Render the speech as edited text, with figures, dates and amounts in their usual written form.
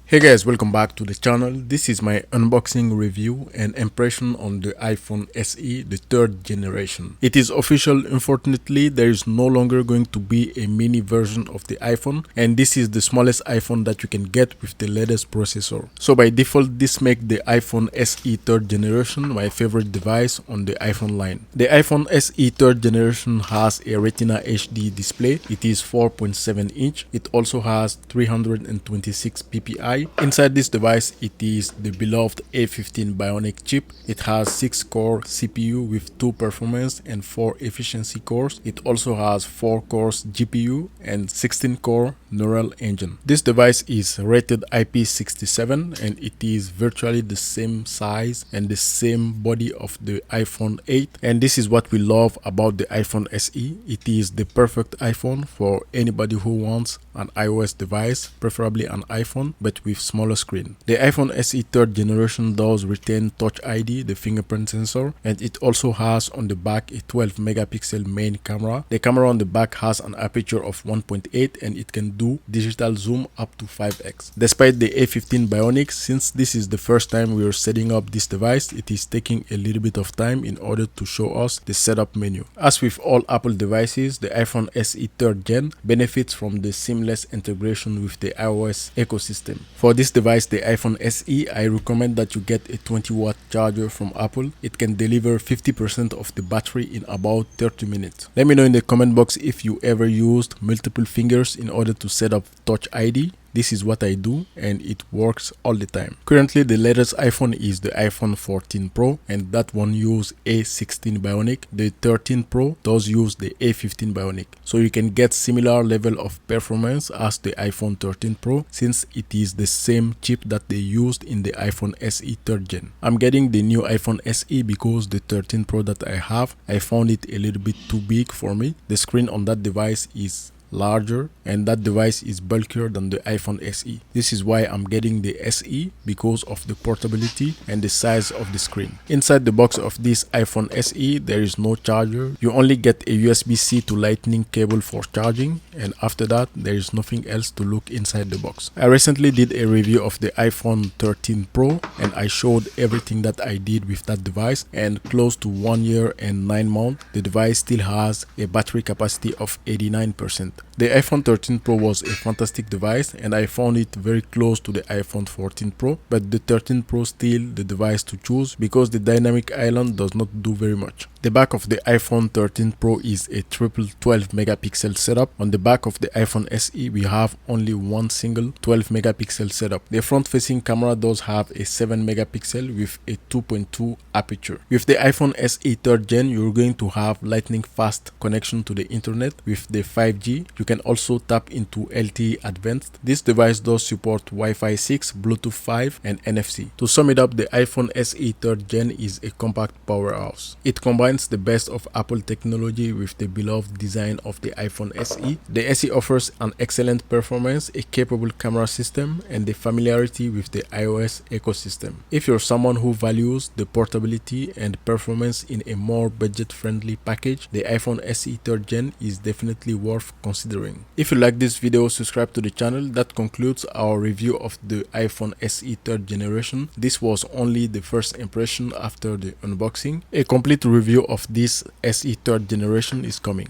Hey guys, welcome back to the channel. This is my unboxing review and impression on the iPhone SE, the third generation. It is official. Unfortunately, there is no longer going to be a mini version of the iPhone, and this is the smallest iPhone that you can get with the latest processor. So by default, this makes the iPhone SE third generation my favorite device on the iPhone line. The iPhone SE third generation has a Retina HD display. It is 4.7 inch. It also has 326 ppi. Inside this device, it is the beloved A15 Bionic chip. It has 6-core CPU with 2 performance and 4 efficiency cores. It also has 4 cores GPU and 16-core neural engine. This device is rated IP67 and it is virtually the same size and the same body of the iPhone 8. And this is what we love about the iPhone SE. It is the perfect iPhone for anybody who wants an iOS device, preferably an iPhone, but with smaller screen. The iPhone SE third generation does retain Touch ID, the fingerprint sensor, and it also has on the back a 12 megapixel main camera. The camera on the back has an aperture of 1.8 and it can do digital zoom up to 5x. Despite the A15 Bionic, since this is the first time we are setting up this device, it is taking a little bit of time in order to show us the setup menu. As with all Apple devices, the iPhone SE third gen benefits from the seamless integration with the iOS ecosystem. For this device, the iPhone SE, I recommend that you get a 20-watt charger from Apple. It can deliver 50% of the battery in about 30 minutes. Let me know in the comment box if you ever used multiple fingers in order to set up Touch ID. This is what I do and it works all the time. Currently, the latest iPhone is the iPhone 14 Pro and that one uses A16 Bionic. The 13 Pro does use the A15 Bionic. So you can get similar level of performance as the iPhone 13 Pro since it is the same chip that they used in the iPhone SE 3rd gen. I'm getting the new iPhone SE because the 13 Pro that I have, I found it a little bit too big for me. The screen on that device is larger and that device is bulkier than the iPhone SE. This is why I'm getting the SE, because of the portability and the size of the screen. Inside the box of this iPhone SE, there is no charger. You only get a USB-C to Lightning cable for charging, and after that there is nothing else to look inside the box. I recently did a review of the iPhone 13 Pro and I showed everything that I did with that device, and close to 1 year and 9 months the device still has a battery capacity of 89%. The iPhone 13 Pro was a fantastic device and I found it very close to the iPhone 14 Pro, but the 13 Pro still the device to choose because the dynamic island does not do very much. The back of the iPhone 13 Pro is a triple 12 megapixel setup. On the back of the iPhone SE, we have only one single 12 megapixel setup. The front facing camera does have a 7 megapixel with a 2.2 aperture. With the iPhone SE 3rd gen, you're going to have lightning fast connection to the internet with the 5G. You can also tap into LTE Advanced. This device does support Wi-Fi 6, Bluetooth 5 and NFC. To sum it up, the iPhone SE 3rd gen is a compact powerhouse. It combines the best of Apple technology with the beloved design of the iPhone SE. The SE offers an excellent performance, a capable camera system and the familiarity with the iOS ecosystem. If you're someone who values the portability and performance in a more budget-friendly package, the iPhone SE 3rd gen is definitely worth considering. If you like this video, subscribe to the channel. That concludes our review of the iPhone SE 3rd generation. This was only the first impression after the unboxing. A complete review of this SE 3rd generation is coming.